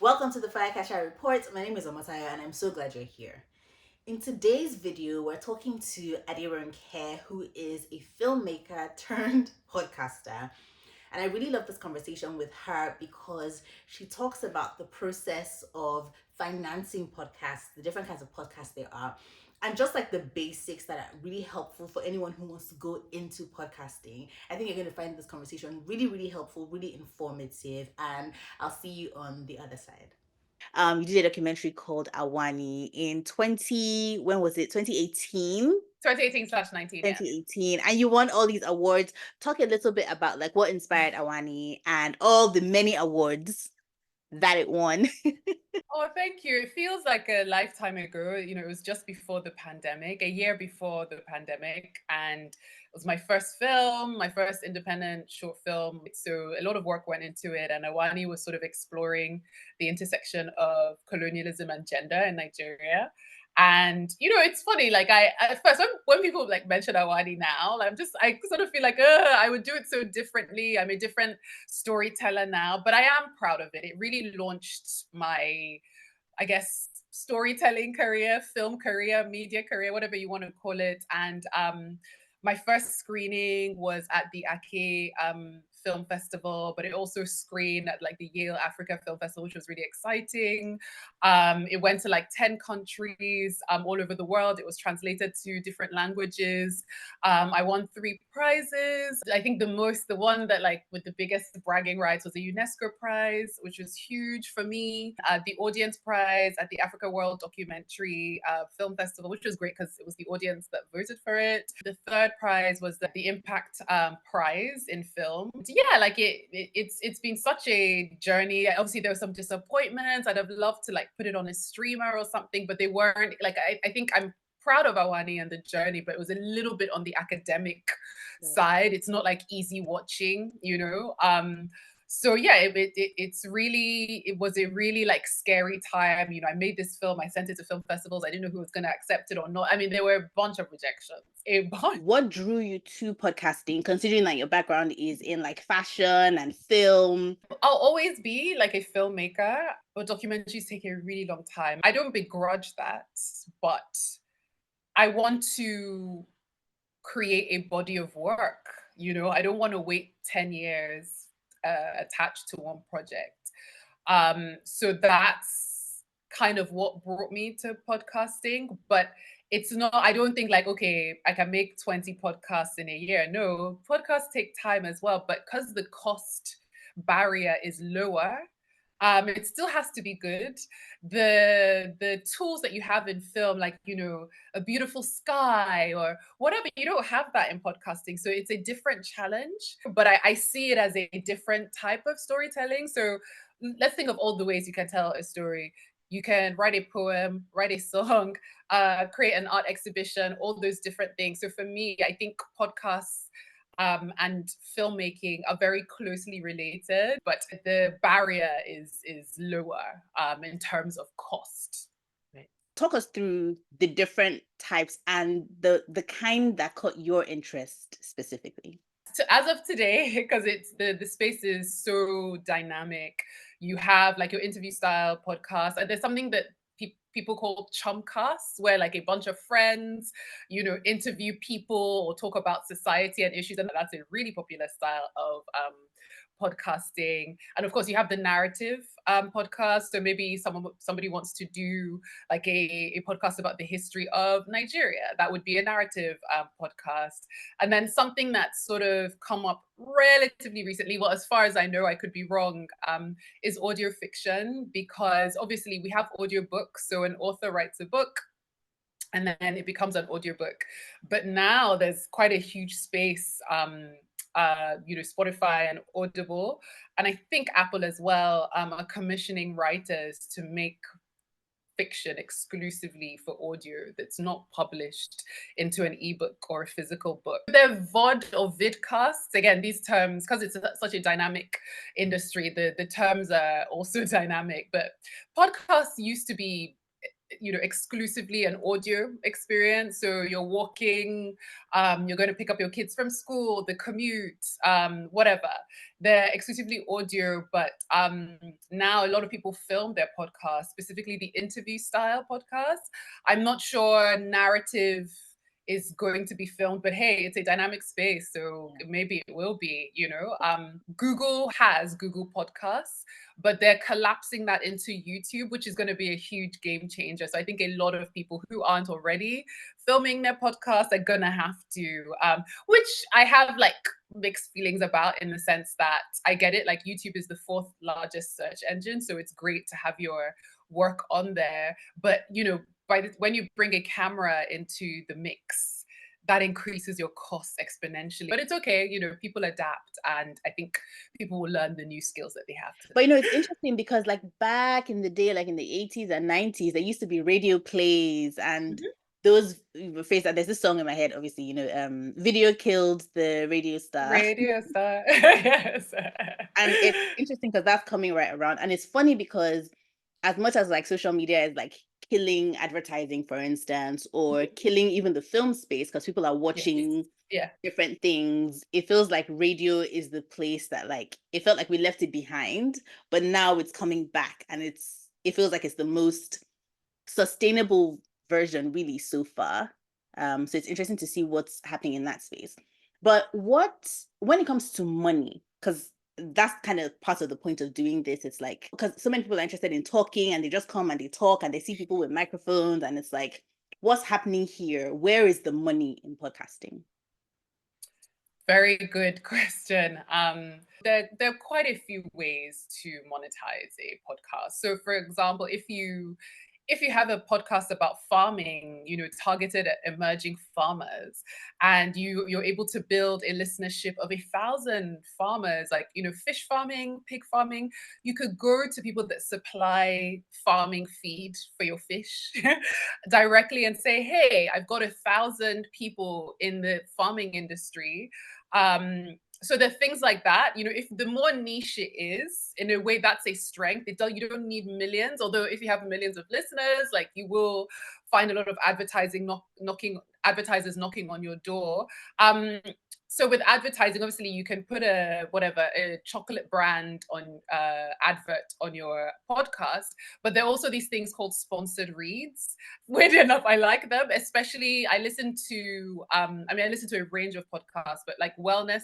Welcome to the Firecatcher Report. My name is Omataya and I'm so glad you're here. In today's video, we're talking to Adironke, who is a filmmaker turned podcaster. And I really love this conversation with her because she talks about the process of financing podcasts, the different kinds of podcasts there are, and just like the basics that are really helpful for anyone who wants to go into podcasting. I think you're going to find this conversation really, really helpful, really informative, and I'll see you on the other side. You did a documentary called Awani in when was it? 2018? 2018/19, yeah. 2018, and you won all these awards. Talk a little bit about like what inspired Awani and all the many awards that it won. Oh, thank you. It feels like a lifetime ago. It was just before the pandemic, a year before the pandemic, and it was my first film, my first independent short film. So a lot of work went into it, and Awani was sort of exploring the intersection of colonialism and gender in Nigeria. And it's funny. Like I at first, when people like mention Awani now, I sort of feel like, I would do it so differently. I'm a different storyteller now, but I am proud of it. It really launched my, I guess, storytelling career, film career, media career, whatever you want to call it. And my first screening was at the Ake Film Festival, but it also screened at like the Yale Africa Film Festival, which was really exciting. It went to like 10 countries all over the world. It was translated to different languages. I won 3 prizes. I think the one that like with the biggest bragging rights was a UNESCO prize, which was huge for me. The audience prize at the Africa World Documentary Film Festival, which was great because it was the audience that voted for it. The third prize was the Impact Prize in film. Yeah, like it's been such a journey. Obviously, there were some disappointments. I'd have loved to like put it on a streamer or something, but they weren't. Like I think I'm proud of Awani and the journey, but it was a little bit on the academic Right. side. It's not like easy watching. So yeah, it was a really like scary time. I made this film, I sent it to film festivals. I didn't know who was going to accept it or not. I mean, there were a bunch of rejections, a bunch. What drew you to podcasting, considering that your background is in like fashion and film? I'll always be like a filmmaker, but documentaries take a really long time. I don't begrudge that, but I want to create a body of work. I don't want to wait 10 years attached to one project. So that's kind of what brought me to podcasting. But it's not, I don't think like, okay, I can make 20 podcasts in a year. No, podcasts take time as well. But because the cost barrier is lower, it still has to be good. The tools that you have in film, like a beautiful sky or whatever, you don't have that in podcasting. So it's a different challenge, but I see it as a different type of storytelling. So let's think of all the ways you can tell a story. You can write a poem, write a song, create an art exhibition, all those different things. So for me, I think podcasts and filmmaking are very closely related, but the barrier is lower in terms of cost. Right. Talk us through the different types and the kind that caught your interest specifically. As of today, because it's the space is so dynamic, you have like your interview style podcast, and there's something that people call chumcasts, where like a bunch of friends, interview people or talk about society and issues, and that's a really popular style of podcasting. And of course, you have the narrative podcast. So maybe somebody wants to do like a podcast about the history of Nigeria. That would be a narrative podcast. And then something that's sort of come up relatively recently, well, as far as I know, I could be wrong, is audio fiction, because obviously we have audiobooks. So an author writes a book and then it becomes an audiobook. But now there's quite a huge space, Spotify and Audible, and I think Apple as well, are commissioning writers to make fiction exclusively for audio that's not published into an ebook or a physical book. They're VOD or vidcasts. Again, these terms, because it's such a dynamic industry, the terms are also dynamic. But podcasts used to be exclusively an audio experience. So you're walking, you're going to pick up your kids from school, the commute, whatever. They're exclusively audio, but now a lot of people film their podcasts, specifically the interview style podcasts. I'm not sure narrative is going to be filmed, but hey, it's a dynamic space, so Yeah. maybe it will be. Google has Google Podcasts, but they're collapsing that into YouTube, which is going to be a huge game changer. So I think a lot of people who aren't already filming their podcasts are going to have to, which I have like mixed feelings about, in the sense that I get it. Like, YouTube is the fourth largest search engine, so it's great to have your work on there. But when you bring a camera into the mix, that increases your costs exponentially. But it's okay, people adapt, and I think people will learn the new skills that they have to. But it's interesting because like back in the day, like in the 80s and 90s, there used to be radio plays and Mhm. those phrase that there's this song in my head, obviously, video killed the radio star. Radio star. Yes. And it's interesting because that's coming right around. And it's funny because as much as like social media is like killing advertising, for instance, or Mhm. killing even the film space because people are Yes. watching Yeah. different things, it feels like radio is the place that like it felt like we left it behind, but now it's coming back and it feels like it's the most sustainable version really so far. So it's interesting to see what's happening in that space. But when it comes to money, because that's kind of part of the point of doing this, it's like because so many people are interested in talking and they just come and they talk and they see people with microphones and it's like, what's happening here? Where is the money in podcasting? Very good question. There are quite a few ways to monetize a podcast. So, for example, if you have a podcast about farming, targeted at emerging farmers, and you're able to build a listenership of 1,000 farmers, like fish farming, pig farming, you could go to people that supply farming feed for your fish directly and say, hey, I've got 1,000 people in the farming industry. So there are things like that. If the more niche it is, in a way, that's a strength. You don't need millions. Although if you have millions of listeners, like, you will find a lot of advertisers knocking on your door. So with advertising, obviously you can put a chocolate brand on advert on your podcast, but there are also these things called sponsored reads. Weird enough, I like them. Especially, I listen to I listen to a range of podcasts, but like wellness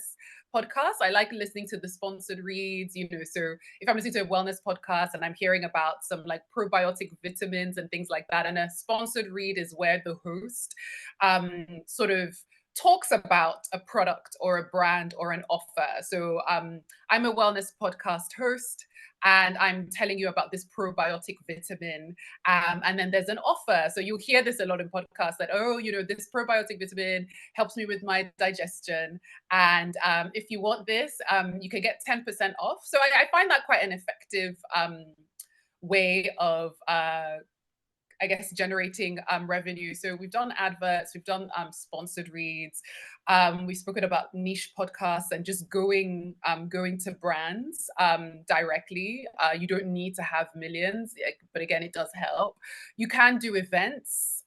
podcasts, I like listening to the sponsored reads. So if I'm listening to a wellness podcast and I'm hearing about some like probiotic vitamins and things like that, and a sponsored read is where the host sort of talks about a product or a brand or an offer. So I'm a wellness podcast host, and I'm telling you about this probiotic vitamin. And then there's an offer. So you'll hear this a lot in podcasts that, this probiotic vitamin helps me with my digestion. And if you want this, you can get 10% off. So I find that quite an effective way of I guess, generating revenue. So we've done adverts, we've done sponsored reads, we've spoken about niche podcasts and just going to brands directly. You don't need to have millions, but again, it does help. You can do events,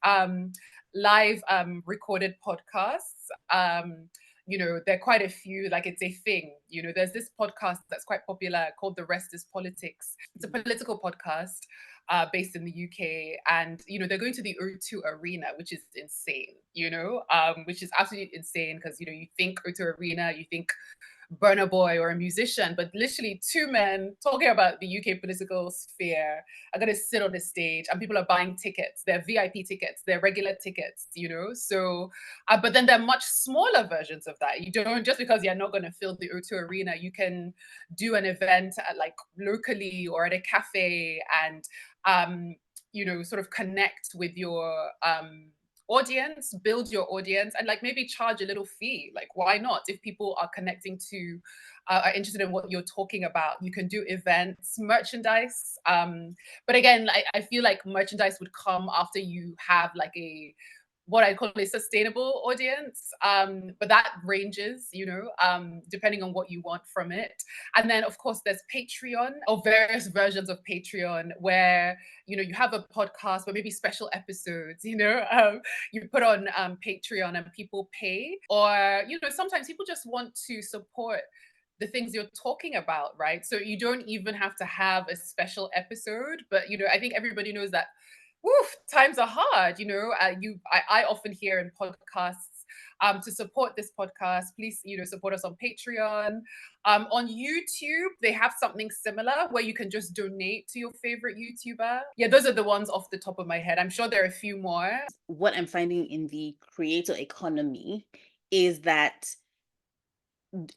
live recorded podcasts. There are quite a few, like, it's a thing. There's this podcast that's quite popular called The Rest is Politics. It's a political podcast based in the UK, and they're going to the O2 Arena, which is insane. Which is absolutely insane, because you think O2 Arena, you think Burner Boy or a musician, but literally two men talking about the UK political sphere are going to sit on the stage, and people are buying tickets. They're VIP tickets, they're regular tickets. So, but then there are much smaller versions of that. You don't, just because you're not going to fill the O2 Arena, you can do an event at, like, locally or at a cafe, and sort of connect with your audience, build your audience, and like maybe charge a little fee. Like, why not? If people are connecting to are interested in what you're talking about, you can do events, merchandise. But again, I feel like merchandise would come after you have like a what I call a sustainable audience. But that ranges, depending on what you want from it. And then, of course, there's Patreon or various versions of Patreon where, you have a podcast, but maybe special episodes, you put on Patreon and people pay. Or, sometimes people just want to support the things you're talking about, right? So you don't even have to have a special episode, but I think everybody knows that woof, times are hard. I often hear in podcasts, to support this podcast, please, support us on Patreon. On YouTube, they have something similar where you can just donate to your favorite YouTuber. Yeah, those are the ones off the top of my head. I'm sure there are a few more. What I'm finding in the creator economy is that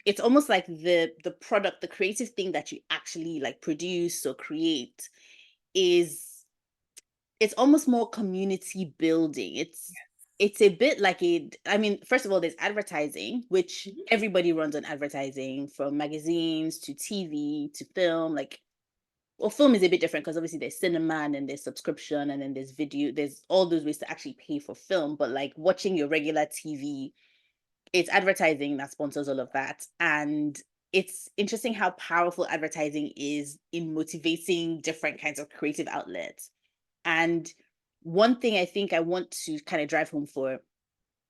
it's almost like the product, the creative thing that you actually like produce or create is, it's almost more community building. It's a bit like I mean, first of all, there's advertising, which Mhm. everybody runs on advertising, from magazines to TV to film. Like, well, film is a bit different because obviously there's cinema and then there's subscription and then there's video. There's all those ways to actually pay for film. But like watching your regular TV, it's advertising that sponsors all of that. And it's interesting how powerful advertising is in motivating different kinds of creative outlets. And one thing I think I want to kind of drive home for,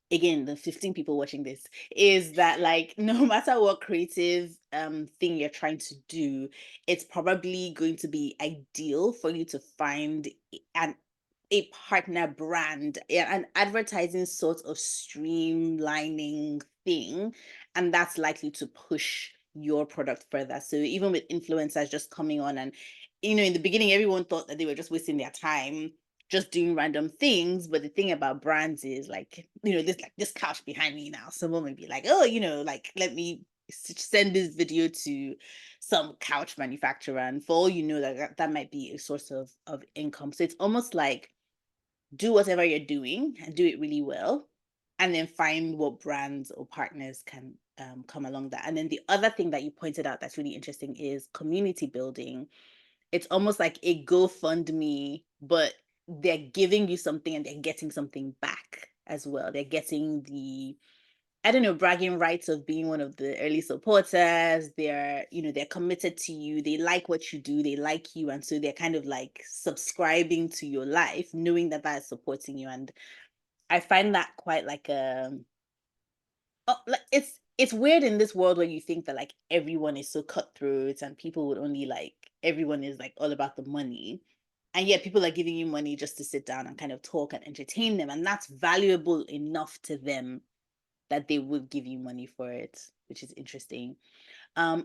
again, the 15 people watching this, is that like no matter what creative thing you're trying to do, it's probably going to be ideal for you to find an a partner brand, an advertising sort of streamlining thing, and that's likely to push your product further. So even with influencers just coming on, and in the beginning everyone thought that they were just wasting their time just doing random things. But the thing about brands is like, this couch behind me now, someone may be like, oh, like, let me send this video to some couch manufacturer, and for all you know, that might be a source of income. So it's almost like, do whatever you're doing and do it really well, and then find what brands or partners can come along that. And then the other thing that you pointed out that's really interesting is community building. It's almost like a GoFundMe, but they're giving you something and they're getting something back as well. They're getting the, I don't know, bragging rights of being one of the early supporters. They're committed to you. They like what you do. They like you. And so they're kind of like subscribing to your life, knowing that that is supporting you. And I find that quite like like it's weird in this world where you think that like everyone is so cutthroat and people would only like, everyone is like all about the money, and yet people are giving you money just to sit down and kind of talk and entertain them, and that's valuable enough to them that they would give you money for it, which is interesting.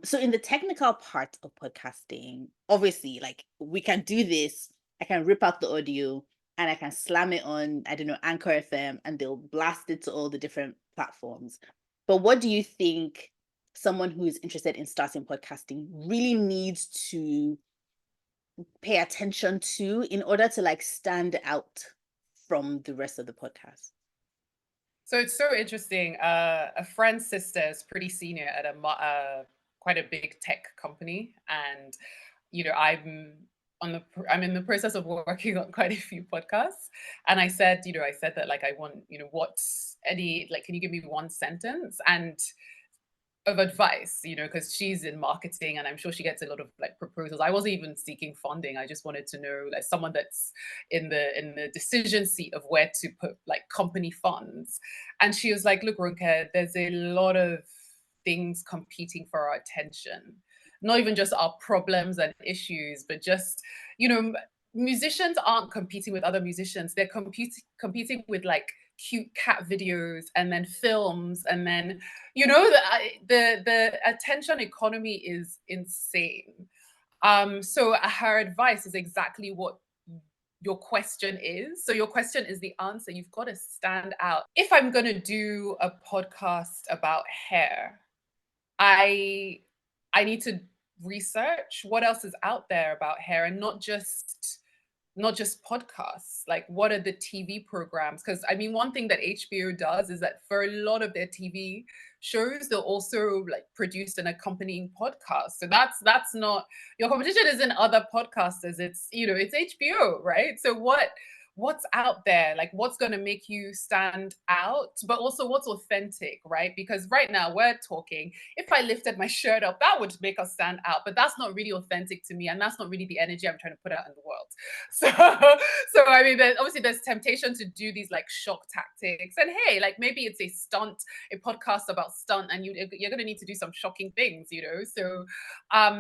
So in the technical part of podcasting, obviously, like, we can do this. I can rip out the audio and I can slam it on, I don't know, Anchor FM, and they'll blast it to all the different platforms. But what do you think someone who is interested in starting podcasting really needs to pay attention to in order to like stand out from the rest of the podcast? So it's so interesting. A friend's sister is pretty senior at quite a big tech company, and I'm in the process of working on quite a few podcasts. And I said that like I want, what's any like, can you give me one sentence and of advice, because she's in marketing and I'm sure she gets a lot of like proposals. I wasn't even seeking funding. I just wanted to know like someone that's in the decision seat of where to put like company funds. And she was like, look, Ronke, there's a lot of things competing for our attention. Not even just our problems and issues, but just, you know, musicians aren't competing with other musicians. They're competing with like cute cat videos and then films and then the attention economy is insane. So her advice is exactly what your question is. So your question is the answer. You've got to stand out. If I'm going to do a podcast about hair, I I need to research what else is out there about hair, and not just podcasts. Like, what are the TV programs? Because I mean, one thing that HBO does is that for a lot of their TV shows, they'll also like produce an accompanying podcast. So that's not, your competition isn't other podcasters. It's it's HBO, right? So what's out there, like what's going to make you stand out, but also what's authentic, right? Because right now we're talking, if I lifted my shirt up, that would make us stand out, but that's not really authentic to me, and that's not really the energy I'm trying to put out in the world. So so I mean, obviously there's temptation to do these like shock tactics, and hey, like maybe it's a stunt, a podcast about stunt, and you're going to need to do some shocking things, you know. So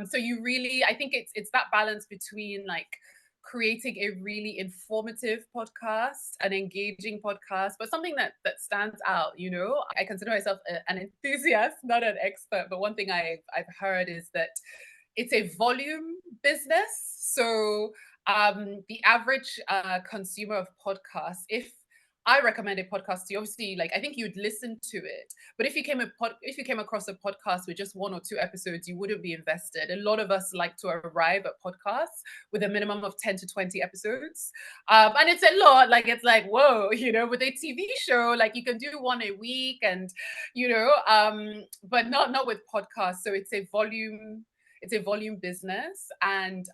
so you really, I think it's that balance between like creating a really informative podcast, an engaging podcast, but something that stands out. You know, I consider myself an enthusiast, not an expert. But one thing I've heard is that it's a volume business. So the average consumer of podcasts, if I recommend a podcast to you, obviously, like I think you'd listen to it. But if you came across a podcast with just one or two episodes, you wouldn't be invested. A lot of us like to arrive at podcasts with a minimum of 10 to 20 episodes. And it's a lot, like it's like, whoa, you know, with a TV show, like you can do one a week and you know, but not with podcasts. So it's a volume business. And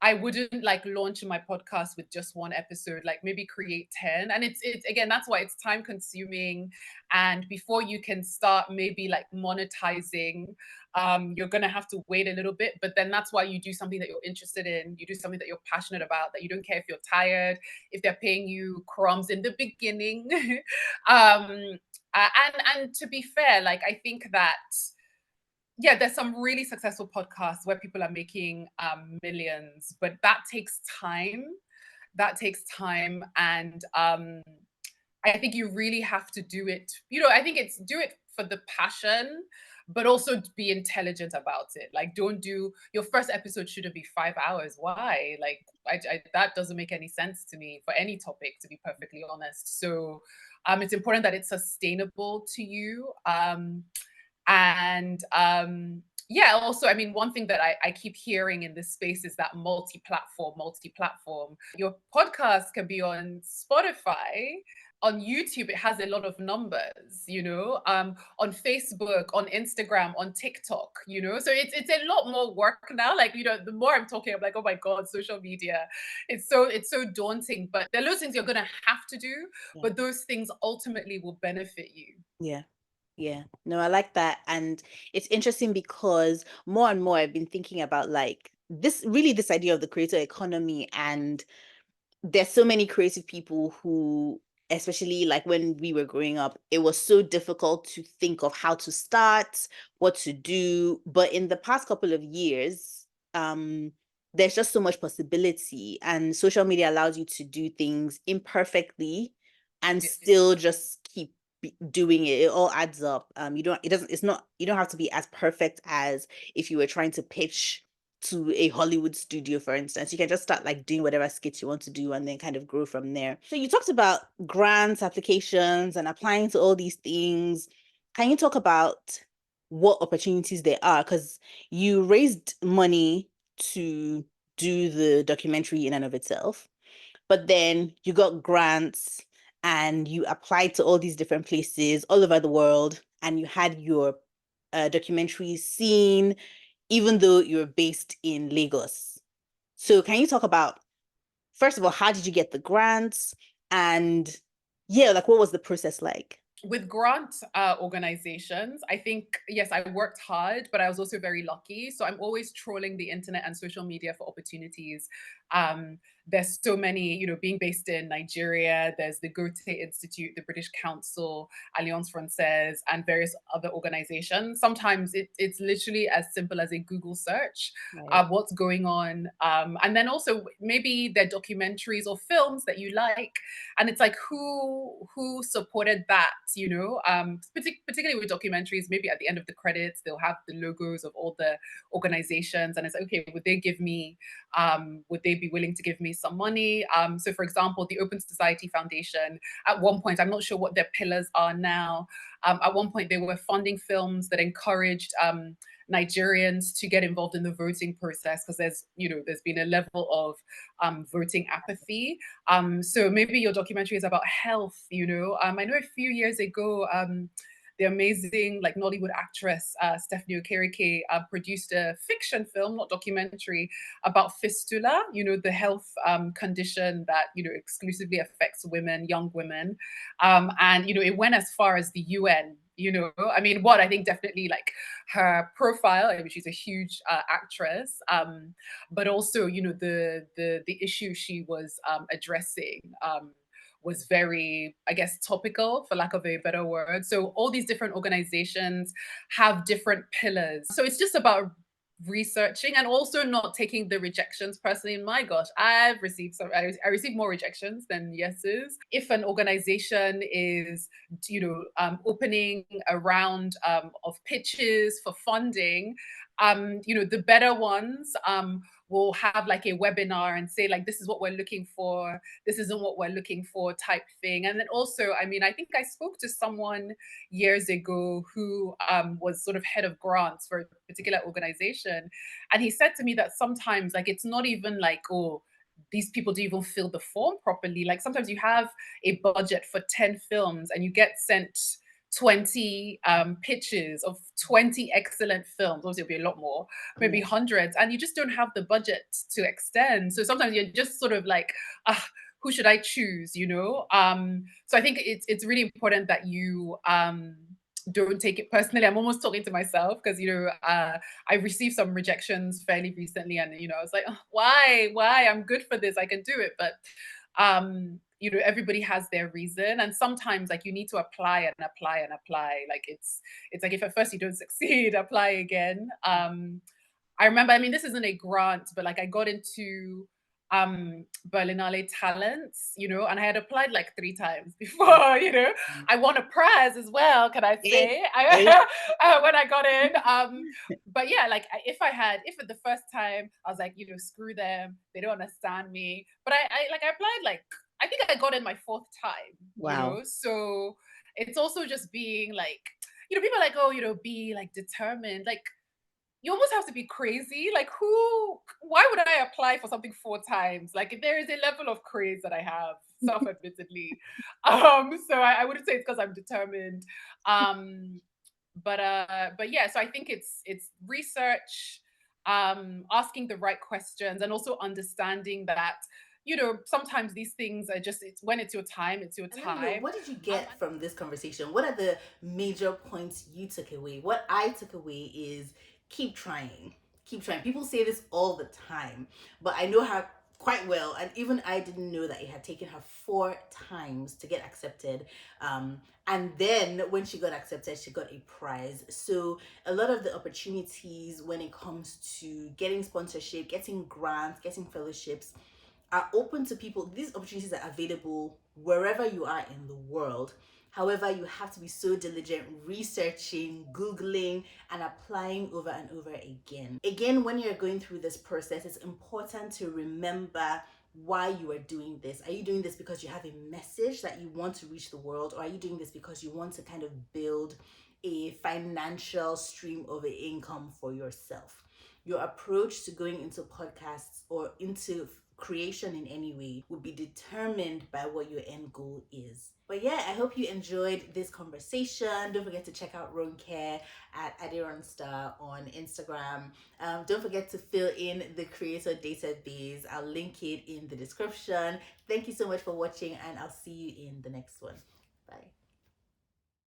I wouldn't like launch my podcast with just one episode, like maybe create 10. And it's again, that's why it's time consuming. And before you can start maybe like monetizing, you're gonna have to wait a little bit. But then that's why you do something that you're interested in, you do something that you're passionate about, that you don't care if you're tired, if they're paying you crumbs in the beginning. And to be fair, like I think that yeah, there's some really successful podcasts where people are making millions, but that takes time. That takes time, and I think you really have to do it. You know, I think it's do it for the passion, but also be intelligent about it. Like, don't do your first episode shouldn't be 5 hours. Why? Like, that doesn't make any sense to me for any topic, to be perfectly honest. So, it's important that it's sustainable to you. And yeah, also, I mean, one thing that I keep hearing in this space is that multi-platform. Your podcast can be on Spotify, on YouTube, it has a lot of numbers, you know, on Facebook, on Instagram, on TikTok, you know. So it's a lot more work now. Like, you know, the more I'm talking, I'm like, oh my God, social media. It's so daunting. But there are those things you're gonna have to do, Yeah. but those things ultimately will benefit you. Yeah. Yeah. No, I like that. And it's interesting because more and more I've been thinking about like this idea of the creator economy. And there's so many creative people who, especially like when we were growing up, it was so difficult to think of how to start, what to do. But in the past couple of years, there's just so much possibility, and social media allows you to do things imperfectly and Yeah. still just keep doing it. It all adds up. You don't have to be as perfect as if you were trying to pitch to a Hollywood studio, for instance. You can just start like doing whatever skits you want to do and then kind of grow from there. So you talked about grants, applications, and applying to all these things. Can you talk about what opportunities there are? Because you raised money to do the documentary in and of itself, but then you got grants and you applied to all these different places all over the world, and you had your documentary seen even though you're based in Lagos. So can you talk about, first of all, how did you get the grants? And yeah, like what was the process like? With grant organizations, I think, yes, I worked hard, but I was also very lucky. So I'm always trolling the internet and social media for opportunities. There's so many, you know, being based in Nigeria, there's the Goethe Institute, the British Council, Alliance Francaise, and various other organizations. Sometimes it's literally as simple as a Google search, Right. what's going on. And then also maybe they're documentaries or films that you like, and it's like who supported that, you know. Particularly with documentaries, maybe at the end of the credits they'll have the logos of all the organizations, and it's like, okay, would they be willing to give me some money? So for example, the Open Society Foundation, at one point, I'm not sure what their pillars are now, at one point they were funding films that encouraged Nigerians to get involved in the voting process, because there's been a level of voting apathy. So maybe your documentary is about health, you know. I know a few years ago, the amazing like Nollywood actress Stephanie Okereke produced a fiction film, not documentary, about fistula. You know, the health condition that exclusively affects women, young women, and it went as far as the UN. I mean, what I think definitely like her profile. I mean, she's a huge actress, but also the issue she was addressing. Was very, I guess, topical, for lack of a better word. So all these different organizations have different pillars. So it's just about researching and also not taking the rejections personally. My gosh, I've received I received more rejections than yeses. If an organization is opening a round of pitches for funding, the better ones will have like a webinar and say like, this is what we're looking for, this isn't what we're looking for, type thing. And then also, I mean, I think I spoke to someone years ago who was sort of head of grants for a particular organization, and he said to me that sometimes like it's not even like, oh, these people do even fill the form properly. Like sometimes you have a budget for 10 films and you get sent 20 pitches of 20 excellent films. Obviously, it'll be a lot more, maybe Yeah. hundreds, and you just don't have the budget to extend. So sometimes you're just sort of like, ah, who should I choose? So I think it's really important that you don't take it personally. I'm almost talking to myself because I received some rejections fairly recently, and I was like, oh, why? I'm good for this. I can do it, but everybody has their reason, and sometimes like you need to apply and apply and apply. Like it's like if at first you don't succeed, apply again. I remember, I mean, this isn't a grant, but like I got into Berlinale Talents, and I had applied like 3 times before, I won a prize as well, can I Hey, say, hey. when I got in. But yeah, like if at the first time I was like, screw them, they don't understand me. But I applied like, I think I got in my 4th time, Wow. so it's also just being like, people are like, oh, be like determined. Like, you almost have to be crazy. Like, why would I apply for something 4 times? Like, there is a level of craze that I have, self-admittedly. So I wouldn't say it's because I'm determined. Um, but yeah, so I think it's research, asking the right questions, and also understanding that, sometimes these things are just, it's when it's your time, it's your And let me know, time. what did you get from this conversation? What are the major points you took away? What I took away is keep trying. Keep trying. People say this all the time, but I know her quite well. And even I didn't know that it had taken her 4 times to get accepted. And then when she got accepted, she got a prize. So a lot of the opportunities when it comes to getting sponsorship, getting grants, getting fellowships, are open to people. These opportunities are available wherever you are in the world. However, you have to be so diligent researching, Googling, and applying over and over again. Again, when you're going through this process, it's important to remember why you are doing this. Are you doing this because you have a message that you want to reach the world, or are you doing this because you want to kind of build a financial stream of income for yourself? Your approach to going into podcasts or into creation in any way will be determined by what your end goal is. But yeah, I hope you enjoyed this conversation. Don't forget to check out Ron Care at Adiron Star on Instagram. Don't forget to fill in the creator database. I'll link it in the description. Thank you so much for watching, and I'll see you in the next one. Bye.